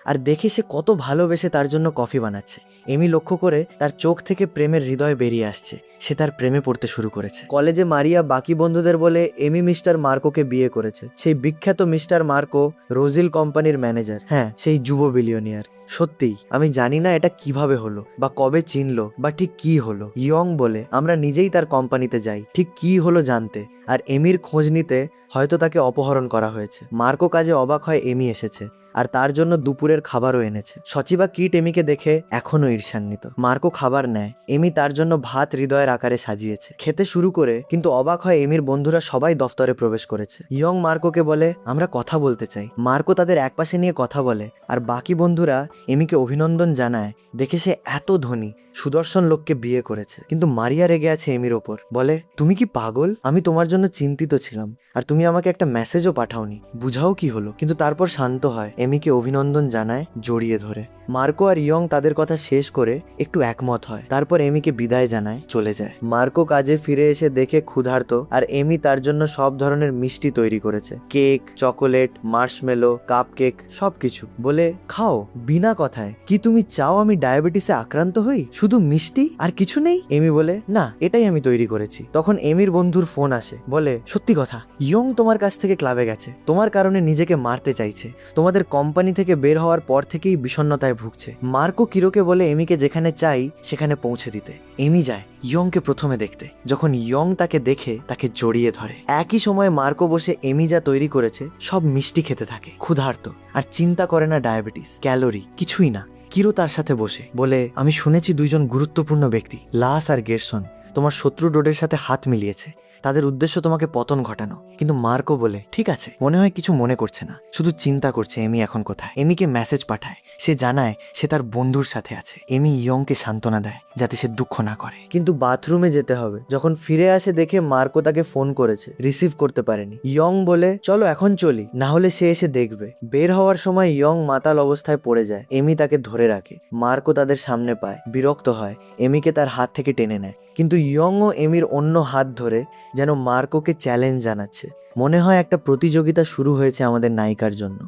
আর দেখে সে কত ভালোবেসে তার জন্য কফি বানাচ্ছে। এমি লক্ষ্য করে তার চোখ থেকে প্রেমের হৃদয় বেরিয়ে আসছে। সে তার প্রেমে পড়তে শুরু করেছে। কলেজে মারিয়া বাকি বন্ধুদের বলে এমি মিস্টার মার্কোকে বিয়ে করেছে। সেই বিখ্যাত মিস্টার মার্কো রোজিল কোম্পানির ম্যানেজার। হ্যাঁ, সেই যুব বিলিয়নিয়ার। সত্যিই আমি জানি না এটা কিভাবে হলো, বা কবে চিনলো, বা ঠিক কি হলো। ইয়ং বলে, আমরা নিজেই তার কোম্পানিতে যাই ঠিক কি হলো জানতে, আর এমির খোঁজ নিতে হয়তো তাকে অপহরণ করা হয়েছে। মার্কো কাজে অবাক হয় এমি এসেছে, আর তার জন্য দুপুরের খাবারও এনেছে। সচিবা কিট এমিকে দেখে এখনো ঈর্ষান্বিত। মার্কো খাবার নেয়, এমি তার জন্য ভাত হৃদয়ের আকারে সাজিয়েছে। খেতে শুরু করে, কিন্তু অবাক হয় এমির বন্ধুরা সবাই দফতরে প্রবেশ করেছে। ইয়ং মার্কোকে বলে, আমরা কথা বলতে চাই। মার্কো তাদের একপাশে নিয়ে কথা বলে, আর বাকি বন্ধুরা এমিকে অভিনন্দন জানায়, দেখে সে এত ধনী সুদর্শন লোককে বিয়ে করেছে। কিন্তু মারিয়া রেগে আছে এমির ওপর, বলে, তুমি কি পাগল? আমি তোমার জন্য চিন্তিত ছিলাম, আর তুমি আমাকে একটা মেসেজও পাঠাওনি, বুঝাও কি হলো? কিন্তু তারপর শান্ত হয়, এমিকে অভিনন্দন জানায় জড়িয়ে ধরে। মার্কো আর ইয়ং তাদের কথা শেষ করে একটু একমত হয়, তারপর এমিকে বিদায় জানায়, চলে যায়। মার্কো কাজে ফিরে এসে দেখে ক্ষুধার্ত, আর এমি তার জন্য সব ধরনের মিষ্টি তৈরি করেছে, cake, chocolate, Marshmallow, cup cake, সবকিছু। বলে, খাও বিনা কথায়। কি তুমি চাও আমি ডায়াবেটিসে আক্রান্ত হই? শুধু মিষ্টি আর কিছু নেই? এমি বলে, না, এটাই আমি তৈরি করেছি। তখন এমির বন্ধুর ফোন আসে, বলে, সত্যি কথা, ইয়ং তোমার কাছ থেকে ক্লাবে গেছে, তোমার কারণে নিজেকে মারতে চাইছে, তোমাদের কোম্পানি থেকে বের হওয়ার পর থেকেই বিষণ্ণতায় ভুগছে। মার্কো কিরোকে বলে এমিকে যেখানে চাই সেখানে পৌঁছে দিতে। এমি যায় ইয়ংকে প্রথমে দেখতে। যখন ইয়ং তাকে দেখে তাকে জড়িয়ে ধরে। একই সময় মার্কো বসে এমি যা তৈরি করেছে সব মিষ্টি খেতে থাকে, ক্ষুধার্ত, আর চিন্তা করে না ডায়াবেটিস, ক্যালোরি, কিছুই না। কিরো তার সাথে বসে বলে, আমি শুনেছি দুইজন গুরুত্বপূর্ণ ব্যক্তি, লাস আর গেরসন, তোমার শত্রু ডোডের সাথে হাত মিলিয়েছে। তাদের উদ্দেশ্য তোমাকে পতন ঘটানো। কিন্তু মার্কো বলে, ঠিক আছে, মনে হয় কিছু মনে করছে না, শুধু চিন্তা করছে এমি এখন কোথায়। এমিকে মেসেজ পাঠায়, সে জানায় সে তার বন্ধুর সাথে আছে। এমি ইয়ংকে সান্ত্বনা দেয় যাতে সে দুঃখ না করে। কিন্তু বাথরুমে যেতে হবে। যখন ফিরে আসে দেখে মার্কো তাকে ফোন করেছে, রিসিভ করতে পারেনি। ইয়ং বলে, চলো এখন চলি, না হলে সে এসে দেখবে। বের হওয়ার সময় ইয়ং মাতাল অবস্থায় পড়ে যায়। এমি তাকে ধরে রাখে। মার্কো তাদের সামনে পায়, বিরক্ত হয়, এমিকে তার হাত থেকে টেনে নেয়। কিন্তু ইয়ং ও এমির অন্য হাত ধরে যেন মার্কোকে চ্যালেঞ্জ জানাচ্ছে। মনে হয় একটা প্রতিযোগিতা শুরু হয়েছে আমাদের নায়িকার জন্য।